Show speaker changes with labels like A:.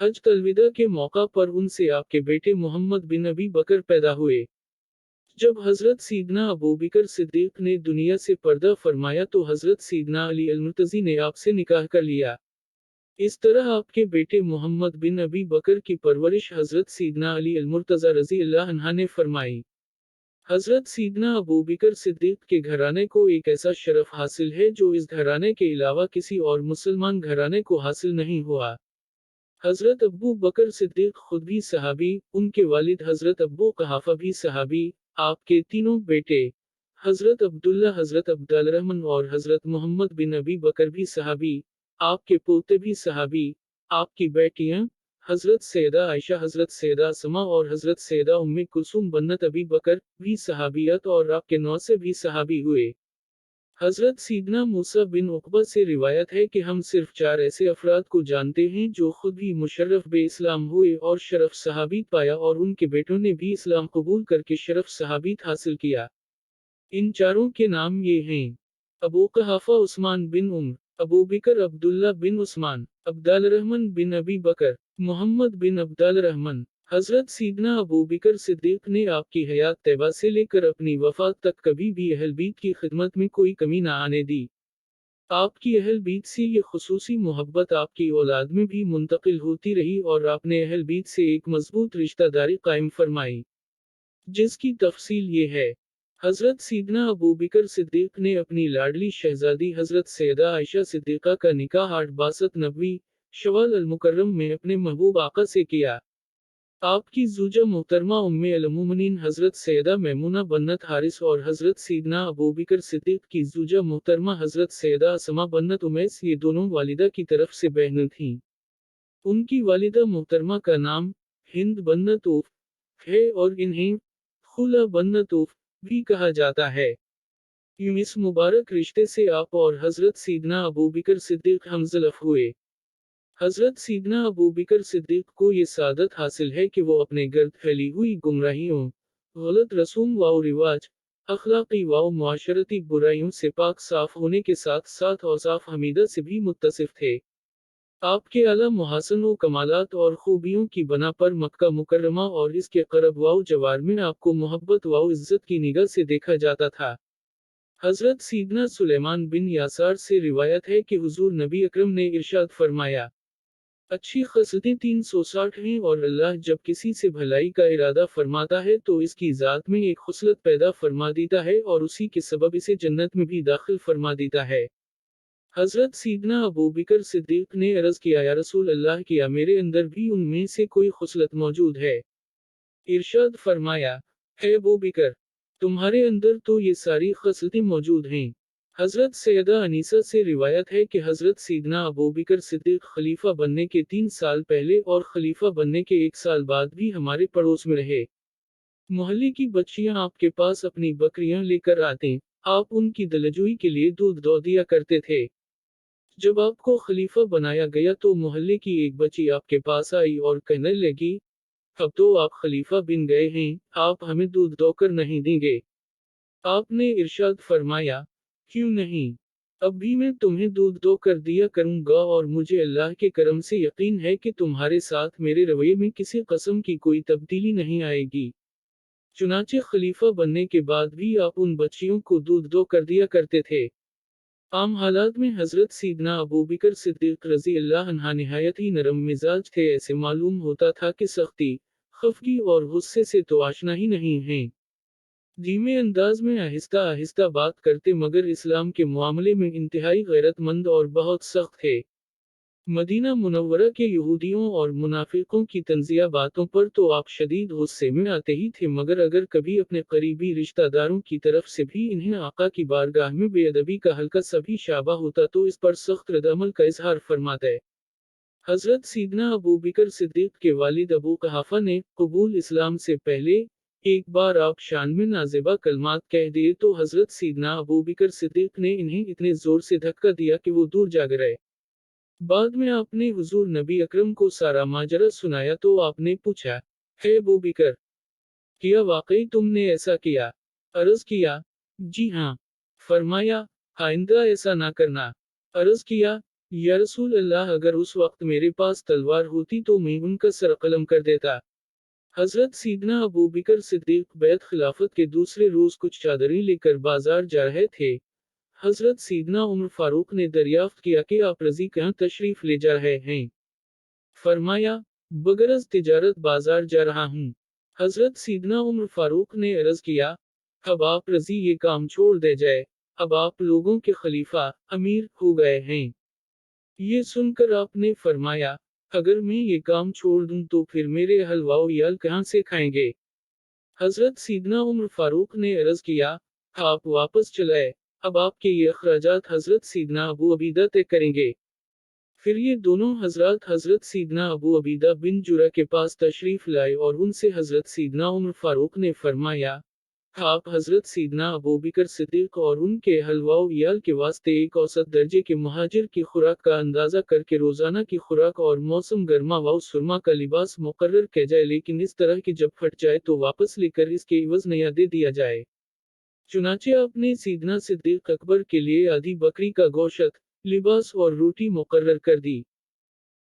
A: حج الوداع کے موقع پر ان سے آپ کے بیٹے محمد بن ابی بکر پیدا ہوئے۔ جب حضرت سیدنا ابوبکر صدیق نے دنیا سے پردہ فرمایا تو حضرت سیدنا علی المرتضی نے آپ سے نکاح کر لیا۔ اس طرح آپ کے بیٹے محمد بن ابی بکر کی پرورش حضرت سیدنا علی المرتضی رضی اللہ عنہ نے فرمائی۔ حضرت سیدنا ابوبکر صدیق کے گھرانے کو ایک ایسا شرف حاصل ہے جو اس گھرانے کے علاوہ کسی اور مسلمان گھرانے کو حاصل نہیں ہوا۔ حضرت ابو بکر صدیق خود بھی صحابی، ان کے والد حضرت ابو قحافہ بھی صحابی، آپ کے تینوں بیٹے حضرت عبداللہ، حضرت عبدالرحمن اور حضرت محمد بن ابی بکر بھی صحابی، آپ کے پوتے بھی صحابی، آپ کی بیٹیاں حضرت سیدہ عائشہ، حضرت سیدہ اسماء اور حضرت سیدہ ام کلثوم بنت ابی بکر بھی صحابیت اور آپ کے نواسے بھی صحابی ہوئے۔ حضرت سیدنا موسیٰ بن عقبہ سے روایت ہے کہ ہم صرف 4 ایسے افراد کو جانتے ہیں جو خود بھی مشرف بے اسلام ہوئے اور شرف صحابیت پایا اور ان کے بیٹوں نے بھی اسلام قبول کر کے شرف صحابیت حاصل کیا۔ ان چاروں کے نام یہ ہیں: ابو قحافہ عثمان بن عمر، ابو بکر عبداللہ بن عثمان، عبدالرحمن بن ابی بکر، محمد بن عبدالرحمن۔ حضرت سیدنا ابوبکر صدیق نے آپ کی حیات طیبہ سے لے کر اپنی وفات تک کبھی بھی اہل بیت کی خدمت میں کوئی کمی نہ آنے دی۔ آپ کی اہل بیت سے یہ خصوصی محبت آپ کی اولاد میں بھی منتقل ہوتی رہی اور آپ نے اہل بیت سے ایک مضبوط رشتہ داری قائم فرمائی، جس کی تفصیل یہ ہے۔ حضرت سیدنا ابوبکر صدیق نے اپنی لاڈلی شہزادی حضرت سیدہ عائشہ صدیقہ کا نکاح 862 نبوی شوال المکرم میں اپنے محبوب آقا سے کیا۔ آپ کی زوجہ محترمہ ام المومنین حضرت سیدہ میمونہ بنت حارث اور حضرت سیدنا ابوبکر صدیق کی زوجہ محترمہ حضرت سیدہ اسماء بنت امیس یہ دونوں والدہ کی طرف سے بہنیں تھیں۔ ان کی والدہ محترمہ کا نام ہند بنت عوف ہے اور انہیں خولہ بنت عوف بھی کہا جاتا ہے۔ یوں اس مبارک رشتے سے آپ اور حضرت سیدنا ابوبکر صدیق ہمزلف ہوئے۔ حضرت سیدنا ابوبکر صدیق کو یہ سعادت حاصل ہے کہ وہ اپنے گرد پھیلی ہوئی گمراہیوں، غلط رسوم و رواج، اخلاقی و معاشرتی برائیوں سے پاک صاف ہونے کے ساتھ ساتھ اوصاف حمیدہ سے بھی متصف تھے۔ آپ کے اعلیٰ محاسن و کمالات اور خوبیوں کی بنا پر مکہ مکرمہ اور اس کے قرب و جوار میں آپ کو محبت و عزت کی نگاہ سے دیکھا جاتا تھا۔ حضرت سیدنا سلیمان بن یسار سے روایت ہے کہ حضور نبی اکرم نے ارشاد فرمایا: اچھی خصلتیں 360 ہیں اور اللہ جب کسی سے بھلائی کا ارادہ فرماتا ہے تو اس کی ذات میں ایک خصلت پیدا فرما دیتا ہے اور اسی کے سبب اسے جنت میں بھی داخل فرما دیتا ہے۔ حضرت سیدنا ابوبکر صدیق نے عرض کیا: یا رسول اللہ، کیا میرے اندر بھی ان میں سے کوئی خصلت موجود ہے؟ ارشاد فرمایا: اے ابوبکر، تمہارے اندر تو یہ ساری خصلتیں موجود ہیں۔ حضرت سیدہ انیسہ سے روایت ہے کہ حضرت سیدنا ابوبکر صدیق خلیفہ بننے کے 3 سال پہلے اور خلیفہ بننے کے 1 سال بعد بھی ہمارے پڑوس میں رہے۔ محلے کی بچیاں آپ کے پاس اپنی بکریاں لے کر آتیں، آپ ان کی دلجوئی کے لیے دودھ دو دیا کرتے تھے۔ جب آپ کو خلیفہ بنایا گیا تو محلے کی ایک بچی آپ کے پاس آئی اور کہنے لگی: اب تو آپ خلیفہ بن گئے ہیں، آپ ہمیں دودھ دو کر نہیں دیں گے؟ آپ نے ارشاد فرمایا: کیوں نہیں؟ اب بھی میں تمہیں دودھ دو کر دیا کروں گا اور مجھے اللہ کے کرم سے یقین ہے کہ تمہارے ساتھ میرے رویے میں کسی قسم کی کوئی تبدیلی نہیں آئے گی۔ چنانچہ خلیفہ بننے کے بعد بھی آپ ان بچیوں کو دودھ دو کر دیا کرتے تھے۔ عام حالات میں حضرت سیدنا ابوبکر صدیق رضی اللہ عنہ نہایت ہی نرم مزاج تھے، ایسے معلوم ہوتا تھا کہ سختی، خفگی اور غصے سے تو آشنا ہی نہیں ہیں۔ دھیمے انداز میں آہستہ آہستہ بات کرتے مگر اسلام کے معاملے میں انتہائی غیرت مند اور بہت سخت تھے۔ مدینہ منورہ کے یہودیوں اور منافقوں کی طنزیہ باتوں پر تو آپ شدید غصے میں آتے ہی تھے، مگر اگر کبھی اپنے قریبی رشتہ داروں کی طرف سے بھی انہیں آقا کی بارگاہ میں بے ادبی کا ہلکا سا بھی شائبہ ہوتا تو اس پر سخت رد عمل کا اظہار فرماتے۔ حضرت سیدنا ابوبکر صدیق کے والد ابو قحافہ نے قبول اسلام سے پہلے ایک بار آپ شان میں نازیبا کلمات کہہ دیے تو حضرت سیدنا ابوبکر صدیق نے انہیں اتنے زور سے دھکا دیا کہ وہ دور جا گئے۔ بعد میں آپ نے حضور نبی اکرم کو سارا ماجرا سنایا تو آپ نے پوچھا: اے ابوبکر، کیا واقعی تم نے ایسا کیا؟ عرض کیا: جی ہاں۔ فرمایا: آئندہ ایسا نہ کرنا۔ عرض کیا: یا رسول اللہ، اگر اس وقت میرے پاس تلوار ہوتی تو میں ان کا سر قلم کر دیتا۔ حضرت سیدنا ابو بکر صدیق بیعت خلافت کے دوسرے روز کچھ چادریں لے کر بازار جا رہے تھے۔ حضرت سیدنا عمر فاروق نے دریافت کیا کہ آپ رضی کہاں تشریف لے جا رہے ہیں؟ فرمایا، بغرض تجارت بازار جا رہا ہوں۔ حضرت سیدنا عمر فاروق نے عرض کیا، اب آپ رضی یہ کام چھوڑ دے جائے، اب آپ لوگوں کے خلیفہ، امیر ہو گئے ہیں۔ یہ سن کر آپ نے فرمایا، اگر میں یہ کام چھوڑ دوں تو پھر میرے اہل و عیال کہاں سے کھائیں گے؟ حضرت سیدنا عمر فاروق نے عرض کیا، آپ واپس چلائے، اب آپ کے یہ اخراجات حضرت سیدنا ابو عبیدہ طے کریں گے۔ پھر یہ دونوں حضرات حضرت سیدنا ابو عبیدہ بن جرہ کے پاس تشریف لائے اور ان سے حضرت سیدنا عمر فاروق نے فرمایا، آپ حضرت سیدنا ابو بکر صدیق اور ان کے اہل و عیال کے واسطے ایک اوسط درجے کے مہاجر کی خوراک کا اندازہ کر کے روزانہ کی خوراک اور موسم گرما و سرما کا لباس مقرر کیا جائے، لیکن اس طرح کی جب پھٹ جائے تو واپس لے کر اس کے عوض نیا دے دیا جائے۔ چنانچہ آپ نے سیدنا صدیق اکبر کے لیے آدھی بکری کا گوشت، لباس اور روٹی مقرر کر دی۔